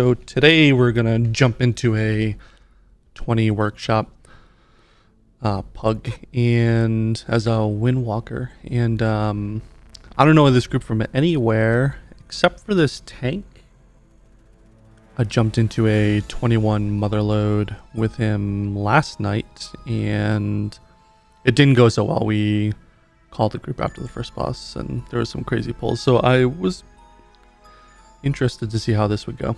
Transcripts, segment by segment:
So today we're gonna jump into a 20 workshop pug and as a Windwalker, and I don't know this group from anywhere except for this tank. I jumped into a 21 motherload with him last night and it didn't go so well. We called the group after the first boss and there was some crazy pulls, so I was interested to see how this would go.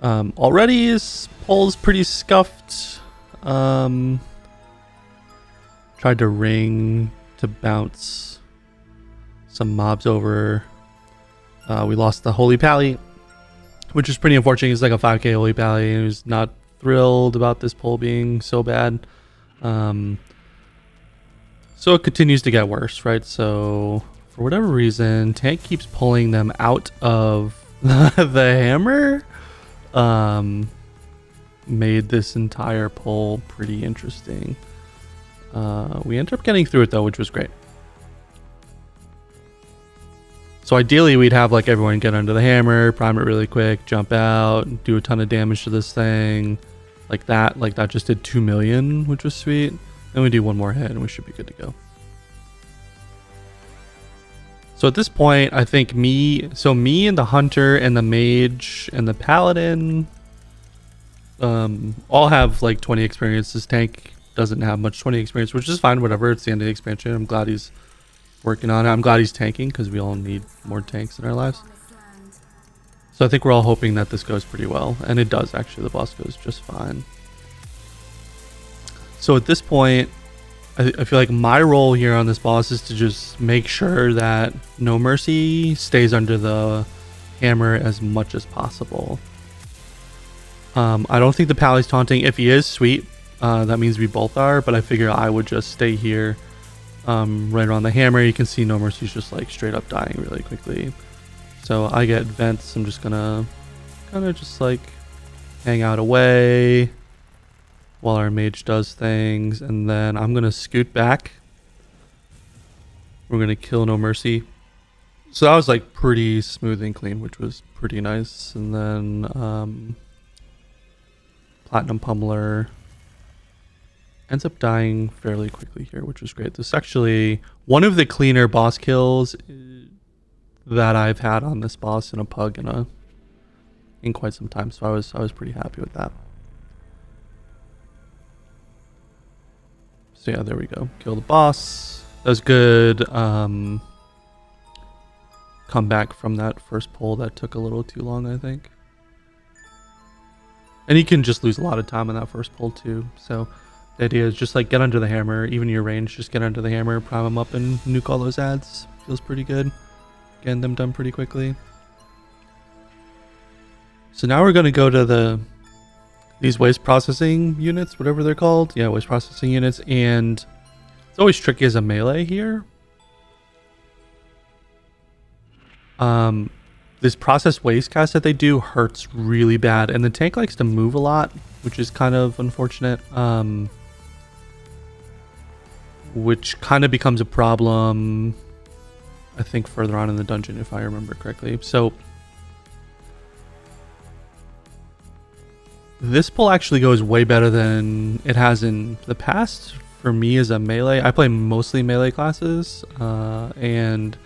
Already his pole's pretty scuffed. Tried to ring to bounce some mobs over. We lost the Holy Pally, which is pretty unfortunate. He's like a 5k Holy Pally and he was not thrilled about this pole being so bad. So it continues to get worse, right? So for whatever reason, tank keeps pulling them out of the hammer. Made this entire pull pretty interesting. We ended up getting through it though, which was great. So ideally we'd have like everyone get under the hammer, prime it really quick, jump out, do a ton of damage to this thing like that. Like that just did 2 million, which was sweet. Then we do one more hit and we should be good to go. So at this point, I think me and the hunter and the mage and the paladin all have like 20 experience. This tank doesn't have much 20 experience, which is fine, whatever. It's the end of the expansion. I'm glad he's working on it. I'm glad he's tanking because we all need more tanks in our lives. So I think we're all hoping that this goes pretty well. And it does, actually. The boss goes just fine. So at this point, I feel like my role here on this boss is to just make sure that No Mercy stays under the hammer as much as possible. I don't think the Pally's taunting. If he is, sweet. That means we both are, but I figure I would just stay here right around the hammer. You can see No Mercy's just like straight up dying really quickly. So I get vents. I'm just gonna kind of just like hang out away while our mage does things, and then I'm gonna scoot back. We're gonna kill No Mercy. So that was like pretty smooth and clean, which was pretty nice. And then Platinum Pummeler ends up dying fairly quickly here, which was great. This is actually one of the cleaner boss kills that I've had on this boss in a pug in quite some time. So I was pretty happy with that. So yeah, there we go. Kill the boss. That was good. Come back from that first pull that took a little too long, I think. And you can just lose a lot of time on that first pull too. So the idea is just like get under the hammer, even your range, just get under the hammer, prime them up and nuke all those ads. Feels pretty good. Getting them done pretty quickly. So now we're gonna go to these waste processing units, whatever they're called. Yeah, waste processing units. And it's always tricky as a melee here. This process waste cast that they do hurts really bad. And the tank likes to move a lot, which is kind of unfortunate. Which kind of becomes a problem, I think, further on in the dungeon, if I remember correctly. So this pull actually goes way better than it has in the past for me as a melee. I play mostly melee classes, and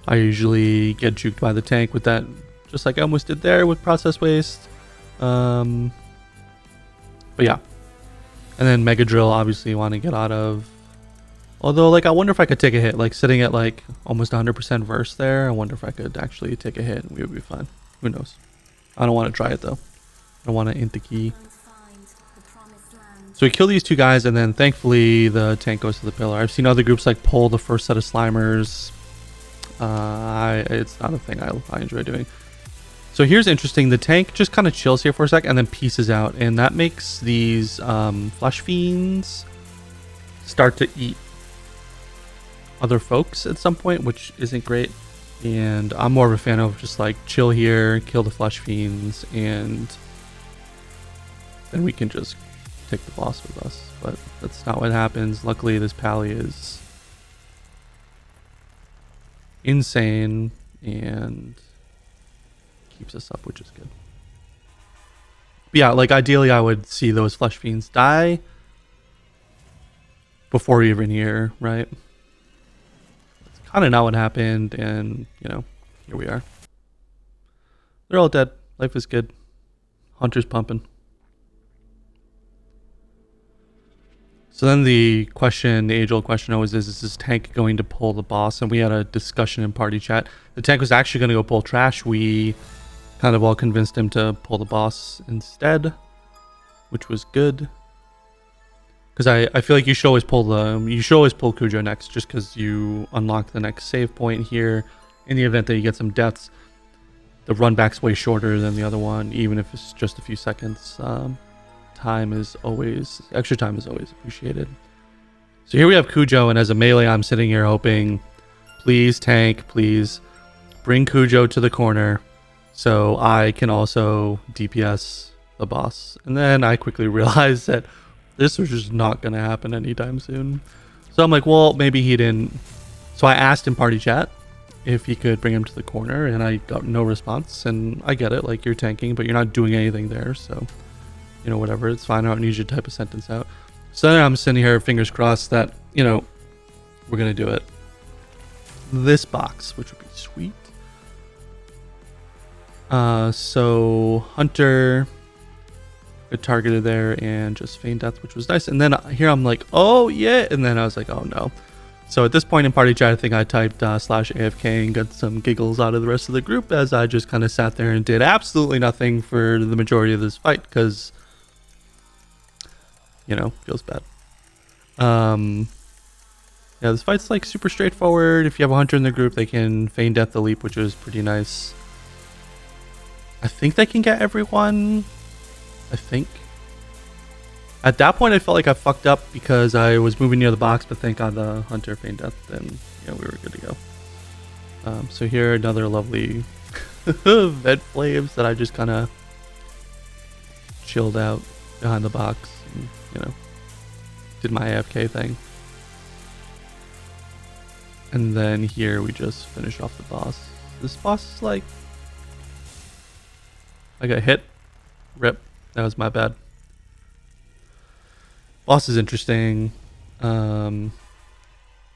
I usually get juked by the tank with that, just like I almost did there with process waste. But yeah. And then Mega Drill, obviously you want to get out of. Although, like, I wonder if I could take a hit. Like, sitting at, like, almost 100% verse there, I wonder if I could actually take a hit and we would be fine. Who knows? I don't want to try it, though. I don't want to int the key. So we kill these two guys, and then thankfully the tank goes to the pillar. I've seen other groups like pull the first set of Slimers. It's not a thing I enjoy doing. So here's interesting. The tank just kind of chills here for a sec and then pieces out, and that makes these flesh fiends start to eat other folks at some point, which isn't great. And I'm more of a fan of just like chill here, kill the flesh fiends, and then we can just take the boss with us. But that's not what happens. Luckily, this Pally is insane and keeps us up, which is good. yeah, like ideally I would see those Flesh Fiends die before even here, right? It's kind of not what happened, and, you know, here we are. They're all dead. Life is good. Hunter's pumping. So then the age-old question always is this tank going to pull the boss? And we had a discussion in party chat. The tank was actually going to go pull trash. We kind of all convinced him to pull the boss instead, which was good. Because I feel like you should always pull Cujo next, just because you unlock the next save point here. In the event that you get some deaths, the run back's way shorter than the other one, even if it's just a few seconds. Extra time is always appreciated. So here we have Cujo, and as a melee, I'm sitting here hoping, please tank, please bring Cujo to the corner so I can also DPS the boss. And then I quickly realized that this was just not going to happen anytime soon. So I'm like, well, maybe he didn't. So I asked in party chat if he could bring him to the corner, and I got no response. And I get it, like, you're tanking, but you're not doing anything there, so, you know, whatever, it's fine. I don't need you to type a sentence out. So then I'm sitting here, fingers crossed that, you know, we're gonna do it. This box, which would be sweet. So Hunter got targeted there and just feigned death, which was nice. And then here I'm like, oh yeah, and then I was like, oh no. So at this point in party chat, I think I typed /AFK and got some giggles out of the rest of the group as I just kind of sat there and did absolutely nothing for the majority of this fight because, you know, feels bad. Yeah, this fight's like super straightforward. If you have a hunter in the group, they can feign death the leap, which is pretty nice. I think they can get everyone. I think. At that point, I felt like I fucked up because I was moving near the box, but thank God the hunter feigned death, and yeah, we were good to go. So here, another lovely vent flames that I just kind of chilled out behind the box, and, you know, did my AFK thing. And then here we just finish off the boss. This boss is like, I got hit. Rip. That was my bad. Boss is interesting. It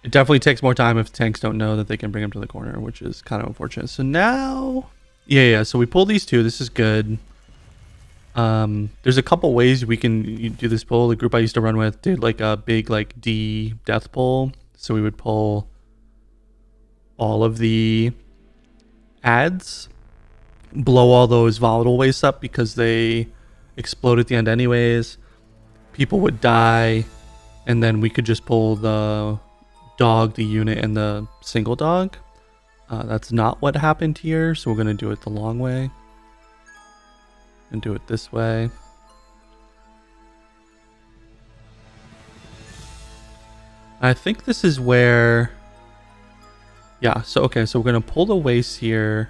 definitely takes more time if tanks don't know that they can bring him to the corner, which is kind of unfortunate. So now, yeah. So we pull these two. This is good. There's a couple ways we can do this pull. The group I used to run with did like a big like D death pull. So we would pull all of the ads, blow all those volatile wastes up because they explode at the end anyways. People would die, and then we could just pull the dog, the unit, and the single dog. That's not what happened here, so we're going to do it the long way and do it this way. I think this is where, yeah, so okay, so we're going to pull the waste here.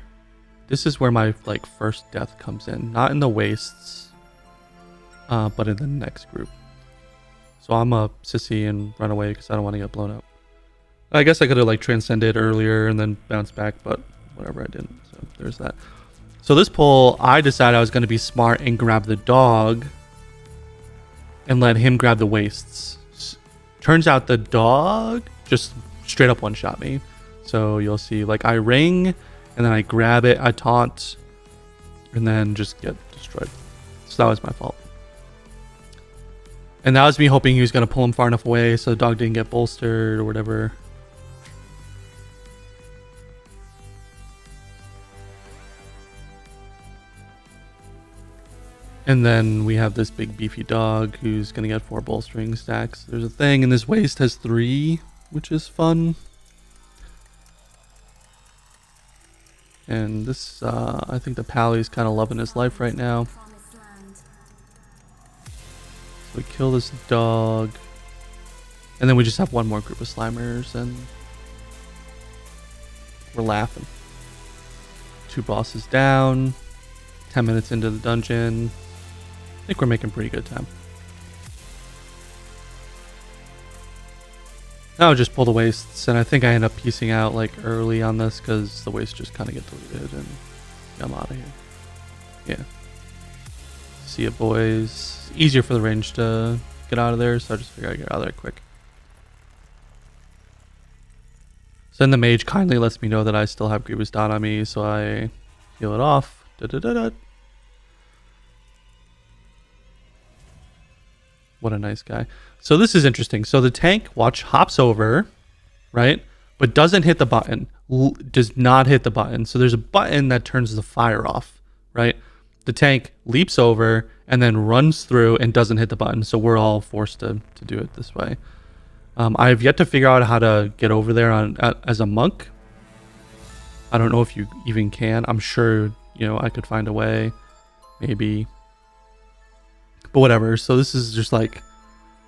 This is where my like first death comes in, not in the wastes, but in the next group. So I'm a sissy and run away because I don't want to get blown up. I guess I could have like transcended earlier and then bounced back, but whatever, I didn't. So there's that. So this pull, I decided I was going to be smart and grab the dog and let him grab the wastes. Turns out the dog just straight up one-shot me. So you'll see like I ring and then I grab it, I taunt, and then just get destroyed. So that was my fault. And that was me hoping he was going to pull him far enough away so the dog didn't get bolstered or whatever. And then we have this big beefy dog who's going to get 4 bolstering stacks. There's a thing, and this waste has 3, which is fun. And this, I think the Pally's kind of loving his life right now. So we kill this dog. And then we just have one more group of Slimers, and we're laughing. 2 bosses down. 10 minutes into the dungeon. I think we're making pretty good time. Now I'll just pull the wastes, and I think I end up piecing out like early on this because the wastes just kind of get deleted, and I'm out of here. Yeah. See it, boys. Easier for the range to get out of there, so I just figured I'd get out of there quick. So then the mage kindly lets me know that I still have Grievous dot on me, so I heal it off. What a nice guy. So this is interesting. So the tank, watch, hops over, right? But doesn't hit the button. Does not hit the button. So there's a button that turns the fire off, right? The tank leaps over and then runs through and doesn't hit the button. So we're all forced to do it this way. I have yet to figure out how to get over there as a monk. I don't know if you even can. I'm sure, you know, I could find a way, maybe. But whatever. So this is just like,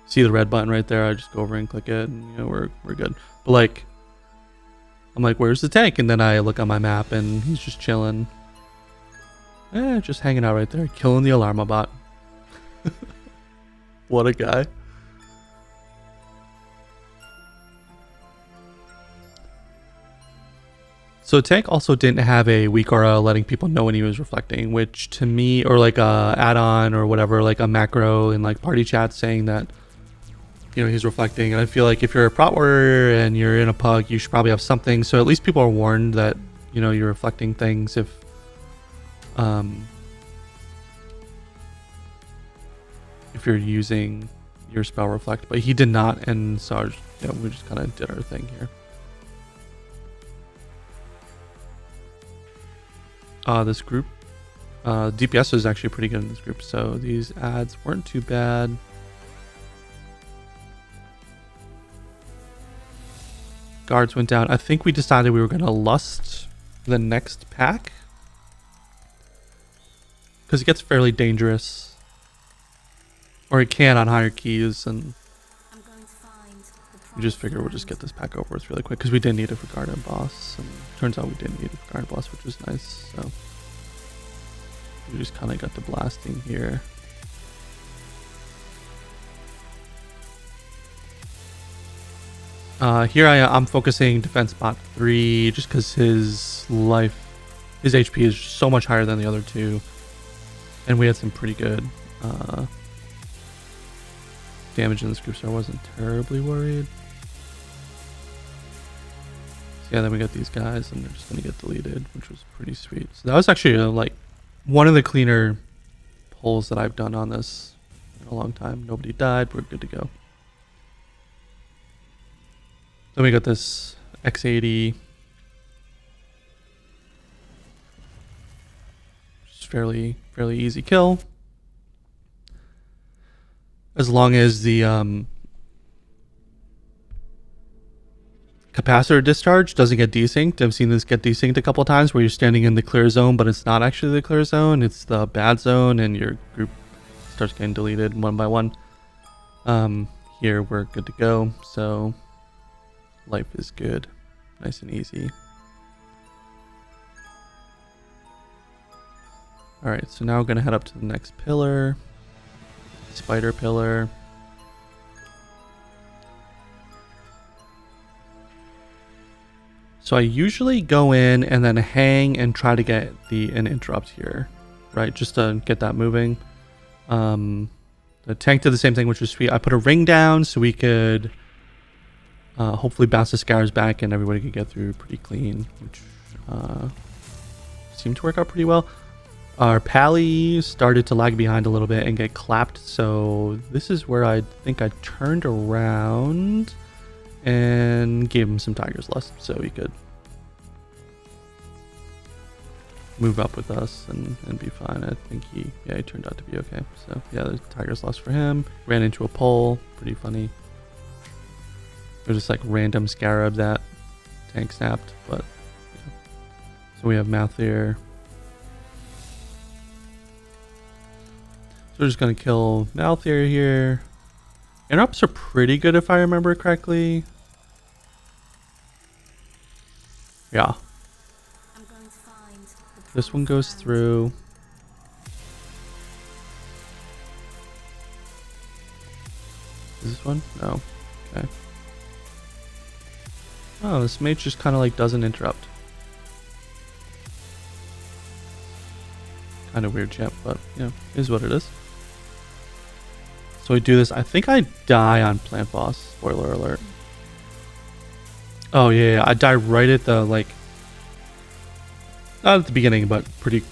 see the red button right there? I just go over and click it, and you know we're good. But like, I'm like, where's the tank? And then I look on my map, and he's just chilling. Just hanging out right there, killing the alarma bot. What a guy. So tank also didn't have a weak aura letting people know when he was reflecting, which to me, or like a add-on or whatever, like a macro in like party chat saying that, you know, he's reflecting. And I feel like if you're a prot warrior and you're in a pug, you should probably have something. So at least people are warned that, you know, you're reflecting things if you're using your spell reflect. But he did not, and so you know, we just kind of did our thing here. This group, DPS was actually pretty good in this group, so these ads weren't too bad. Guards went down. I think we decided we were going to lust the next pack, because it gets fairly dangerous, or it can on higher keys, and we just figured we'll just get this pack over with really quick, because we didn't need it for guard and boss, and turns out we didn't need it for guard and boss, which was nice. So we just kind of got the blasting here. Here I'm focusing defense bot 3 just because his HP is so much higher than the other two, and we had some pretty good damage in this group, so I wasn't terribly worried. So yeah, then we got these guys, and they're just gonna get deleted, which was pretty sweet. So that was actually like one of the cleaner pulls that I've done on this in a long time. Nobody died. We're good to go. Then we got this X80. Just fairly easy kill. As long as the capacitor discharge doesn't get desynced. I've seen this get desynced a couple of times where you're standing in the clear zone, but it's not actually the clear zone. It's the bad zone, and your group starts getting deleted one by one. Here we're good to go. So life is good. Nice and easy. Alright, so now we're going to head up to the next pillar. Spider pillar. So I usually go in and then hang and try to get an interrupt here, right? Just to get that moving. The tank did the same thing, which was sweet. I put a ring down so we could hopefully bounce the scours back and everybody could get through pretty clean, which seemed to work out pretty well. Our pally started to lag behind a little bit and get clapped, so this is where I think I turned around and gave him some Tiger's Lust so he could move up with us and be fine. I think he turned out to be okay. So yeah, there's Tiger's Lust for him. Ran into a pole, pretty funny. There's just like random scarab that tank snapped, but yeah. So we have mouth here. So we're just gonna kill Malthier here. Interrupts are pretty good if I remember correctly. Yeah. This one goes through. Is this one? No. Okay. Oh, this mage just kind of like doesn't interrupt. Kind of weird champ, but you know, is what it is. So we do this. I think I die on plant boss. Spoiler alert. Oh yeah, I die right at the like, not at the beginning, but pretty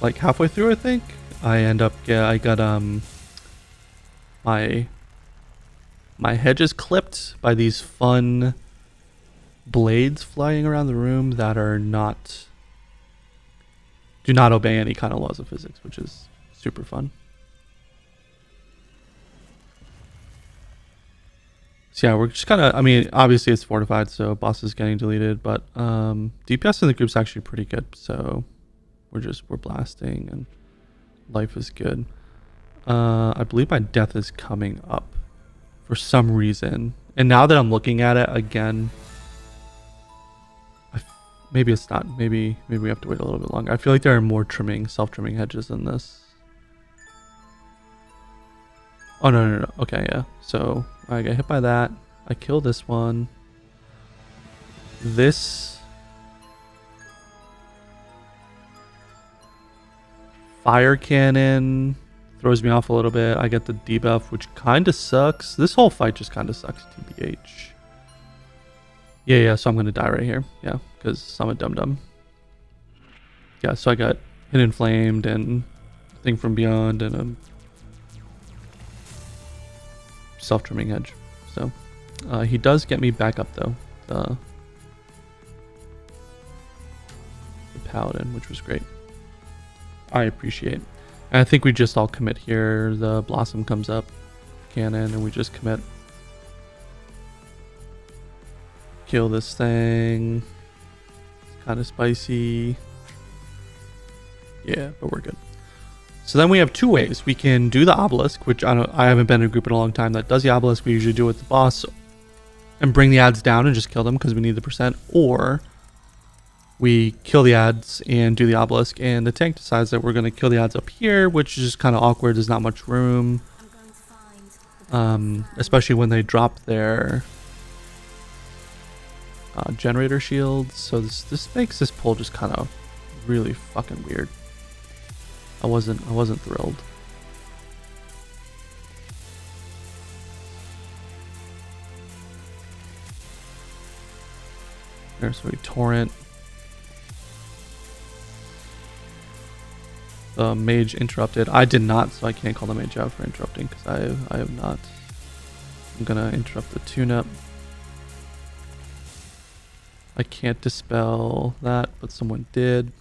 like halfway through. I think I end up. Yeah, I got my hedge is clipped by these fun blades flying around the room that are do not obey any kind of laws of physics, which is super fun. So yeah, we're just kind of, I mean, obviously it's fortified, so boss is getting deleted, but DPS in the group's actually pretty good, so we're blasting and life is good. I believe my death is coming up for some reason, and now that I'm looking at it again, maybe it's not, maybe we have to wait a little bit longer. I feel like there are more self-trimming hedges in this. Oh no, okay, yeah, so I get hit by that. I kill this one. This fire cannon throws me off a little bit. I get the debuff, which kind of sucks. This whole fight just kind of sucks, TBH. Yeah, so I'm going to die right here. Yeah, because I'm a dum-dum. Yeah, so I got Hidden Flamed and Thing from Beyond and a self-trimming hedge. So he does get me back up though, the paladin, which was great. I appreciate. And I think we just all commit here. The blossom comes up, cannon, and we just commit. Kill this thing. It's kind of spicy. Yeah, but we're good. So then we have two ways. We can do the obelisk, which I haven't been in a group in a long time that does the obelisk. We usually do it with the boss and bring the ads down and just kill them because we need the percent. Or we kill the ads and do the obelisk, and the tank decides that we're going to kill the ads up here, which is just kind of awkward. There's not much room, especially when they drop their generator shields. So this makes this pull just kind of really fucking weird. I wasn't thrilled. There's a torrent. The mage interrupted. I did not, so I can't call the mage out for interrupting because I have not. I'm gonna interrupt the tune-up. I can't dispel that, but someone did.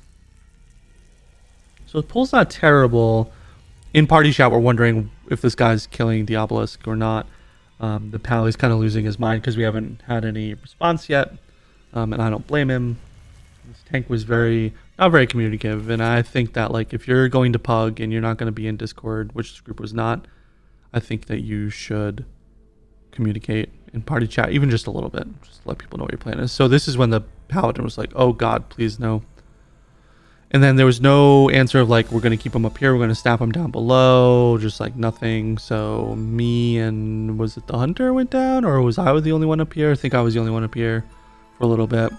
So the pull's not terrible. In party chat, we're wondering if this guy's killing the obelisk or not. The pally's kind of losing his mind because we haven't had any response yet, and I don't blame him. This tank was not very communicative, and I think that like if you're going to pug and you're not going to be in Discord, which this group was not, I think that you should communicate in party chat, even just a little bit, just to let people know what your plan is. So this is when the paladin was like, "Oh God, please no." And then there was no answer of like, we're going to keep them up here, we're going to snap them down below, just like nothing. So me and, was it the hunter went down, or was I the only one up here? I think I was the only one up here for a little bit.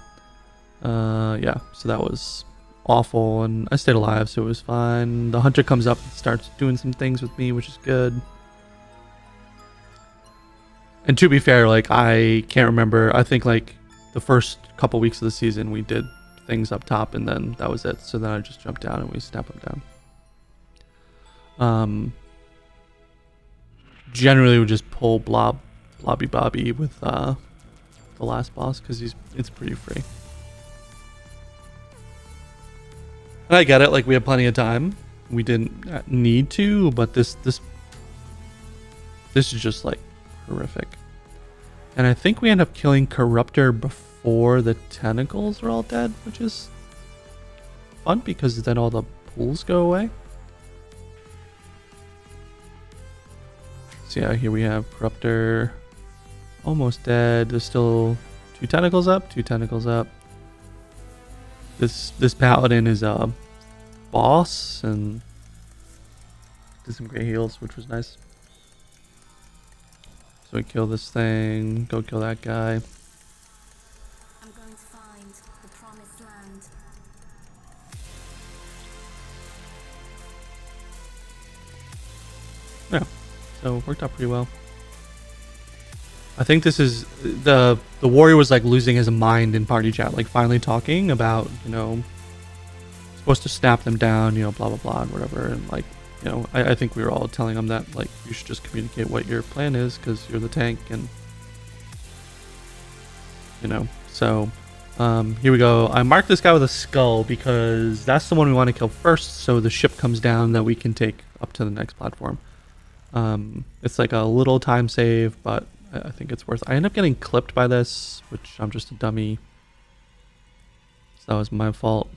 Yeah, so that was awful, and I stayed alive, so it was fine. The hunter comes up and starts doing some things with me, which is good. And to be fair, like, I can't remember. I think like the first couple weeks of the season we did things up top, and then that was it. So then I just jumped down and we snap them down. Generally we just pull blobby bobby with the last boss because it's pretty free. And I get it, like we have plenty of time. We didn't need to, but this is just like horrific. And I think we end up killing Corruptor before the tentacles are all dead, which is fun because then all the pools go away. So yeah, here we have Corruptor almost dead. There's still two tentacles up. This paladin is a boss and did some great heals, which was nice. So we kill this thing, go kill that guy. I'm going to find the promised land. Yeah, so it worked out pretty well. I think this is the warrior was like losing his mind in party chat, like finally talking about, you know, supposed to snap them down, you know, blah blah blah and whatever, and like, you know, I think we were all telling him that like you should just communicate what your plan is because you're the tank, and you know, so here we go. I marked this guy with a skull because that's the one we want to kill first, so the ship comes down that we can take up to the next platform. It's like a little time save, but I think it's worth it. I end up getting clipped by this, which I'm just a dummy. So that was my fault.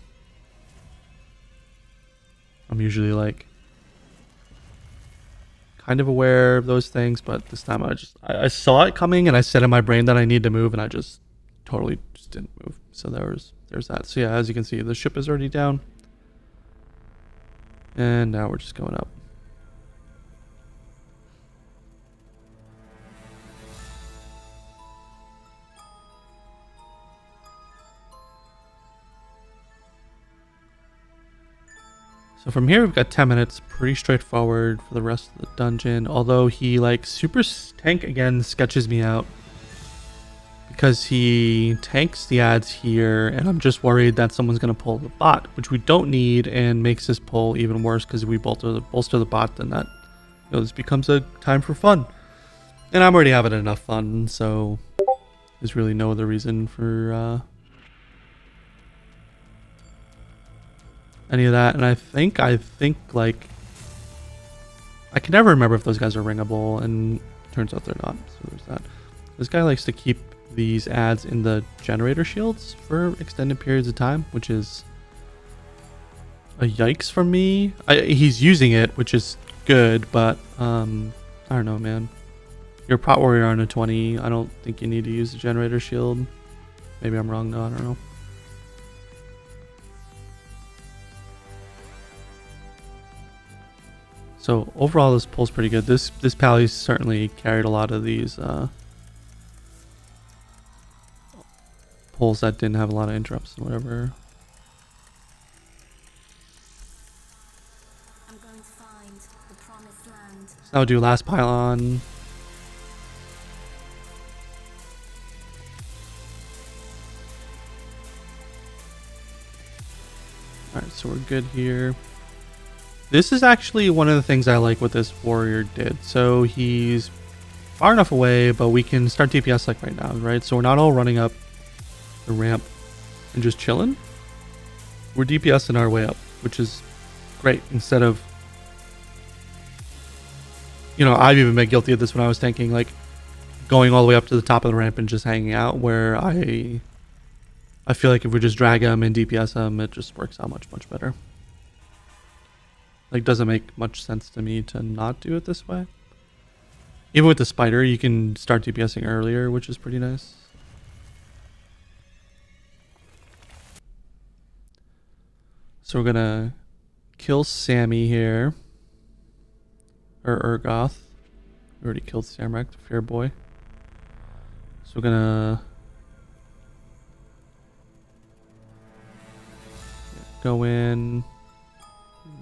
I'm usually like kind of aware of those things, but this time I saw it coming and I said in my brain that I need to move, and I just totally just didn't move. So there's that. So yeah, as you can see, the ship is already down. And now we're just going up. So from here we've got 10 minutes, pretty straightforward for the rest of the dungeon, although he like super tank again sketches me out because he tanks the ads here, and I'm just worried that someone's going to pull the bot, which we don't need, and makes this pull even worse because we bolster the bot, then that, you know, this becomes a time for fun. And I'm already having enough fun, so there's really no other reason for any of that. And I think like I can never remember if those guys are ringable, and turns out they're not, so there's that. This guy likes to keep these ads in the generator shields for extended periods of time, which is a yikes for me. He's using it, which is good, but I don't know, man. You're a pot warrior on a 20. I don't think you need to use the generator shield. Maybe I'm wrong though, I don't know. So overall, this pull's pretty good. This pally certainly carried a lot of these pulls that didn't have a lot of interrupts and whatever. I'm going to find the promised land. So now we'll do last pylon. Alright, so we're good here. This is actually one of the things I like what this warrior did. So he's far enough away, but we can start DPS like right now, right? So we're not all running up the ramp and just chilling. We're DPSing our way up, which is great. Instead of, you know, I've even been guilty of this when I was tanking, like going all the way up to the top of the ramp and just hanging out, where I feel like if we just drag him and DPS him, it just works out much better. Like, doesn't make much sense to me to not do it this way. Even with the spider, you can start DPSing earlier, which is pretty nice. So we're gonna kill Sammy here. Or Urgoth. We already killed Samrak, the fair boy. So we're gonna go in.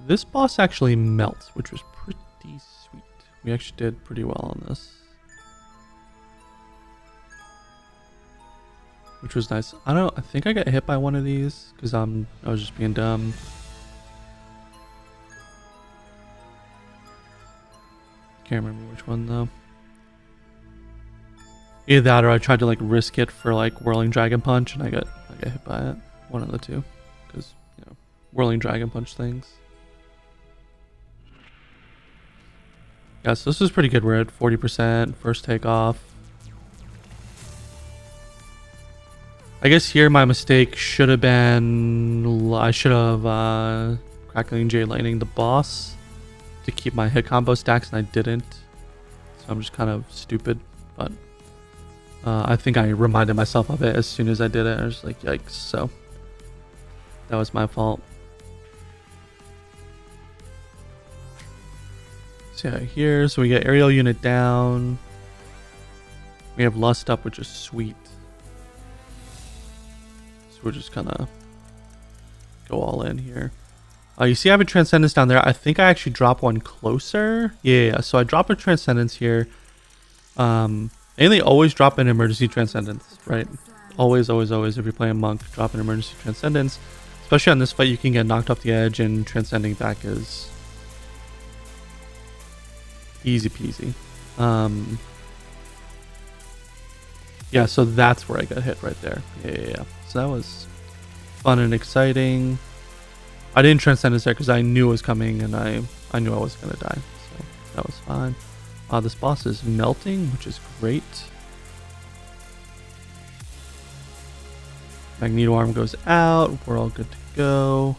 This boss actually melts, which was pretty sweet. We actually did pretty well on this, which was nice. I think I got hit by one of these because I was just being dumb. Can't remember which one though. Either that or I tried to like risk it for like Whirling Dragon Punch, and I got hit by it. One of the two, because you know, Whirling Dragon Punch things. Yeah, so this is pretty good. We're at 40% first takeoff. I guess here my mistake should have been I should have Crackling Jade Lightning the boss to keep my hit combo stacks, and I didn't. So I'm just kind of stupid, but I think I reminded myself of it as soon as I did it. I was like, yikes. So that was my fault. So yeah, here, so we get aerial unit down. We have lust up, which is sweet. So we're just gonna go all in here. You see I have a Transcendence down there. I think I actually drop one closer. Yeah, so I drop a Transcendence here. Mainly always drop an Emergency Transcendence, right? Always, always, always, if you're playing Monk, drop an Emergency Transcendence. Especially on this fight, you can get knocked off the edge, and Transcending back is easy peasy. Yeah, so that's where I got hit right there. Yeah. So that was fun and exciting. I didn't Transcendence there because I knew it was coming, and I knew I was going to die. So that was fine. This boss is melting, which is great. Magneto arm goes out. We're all good to go.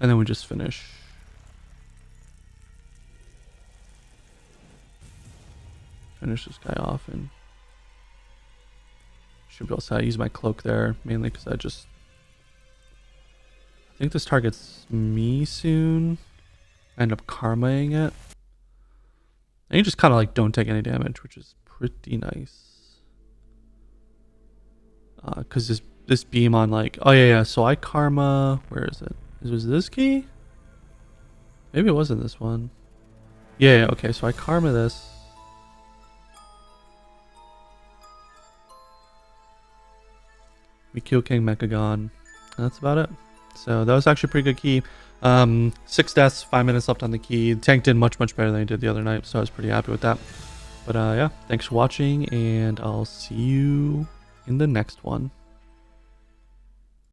And then we just finish. Finish this guy off, and should be able to use my cloak there, mainly because I think this targets me soon. I end up karmaing it. And you just kind of like don't take any damage, which is pretty nice. Because this beam on like, oh yeah, so I karma, where is it? Was this key? Maybe it wasn't this one. Yeah, okay, so I karma this. We kill King Mechagon. And that's about it. So that was actually a pretty good key. 6 deaths, 5 minutes left on the key. The tank did much better than he did the other night, so I was pretty happy with that. But yeah, thanks for watching, and I'll see you in the next one.